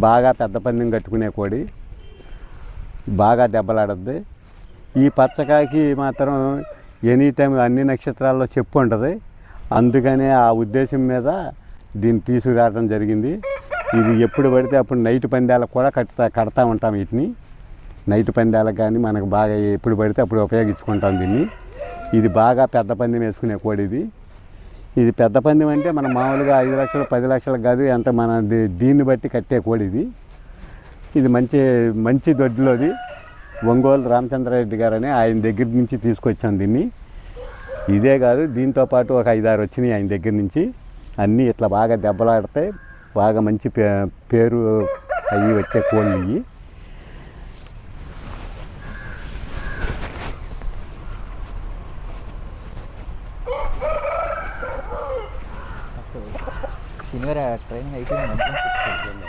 బాగా పెద్ద పందెం కట్టుకునే కోడి, బాగా దెబ్బలాడుద్ది. ఈ పచ్చకాకి మాత్రం ఎనీ టైం అన్ని నక్షత్రాల్లో చెప్పు ఉంటుంది. అందుకనే ఆ ఉద్దేశం మీద దీన్ని తీసుకురావడం జరిగింది. ఇది ఎప్పుడు పడితే అప్పుడు నైట్ పందాలకు కూడా కడతా ఉంటాం. వీటిని నైట్ పందాలకు కానీ మనకు బాగా ఎప్పుడు పడితే అప్పుడు ఉపయోగించుకుంటాం దీన్ని. ఇది బాగా పెద్ద పందెం వేసుకునే కోడి ఇది. ఇది పెద్ద పందెం అంటే మనం మామూలుగా 5 లక్షలు 10 లక్షలకు కాదు, ఎంత మన దీన్ని బట్టి కట్టే కోడి ఇది. ఇది మంచి దొడ్లోది. ఒంగోలు రామచంద్రారెడ్డి గారని ఆయన దగ్గర నుంచి తీసుకొచ్చాం దీన్ని. ఇదే కాదు, దీంతోపాటు ఒక 5-6 వచ్చినాయి ఆయన దగ్గర నుంచి. అన్నీ ఇట్లా బాగా దెబ్బలాడతాయి, బాగా మంచి పేరు అవి వచ్చే కోళ్ళు ఇవి. శనివారం ట్రైనింగ్ అయిపోయింది.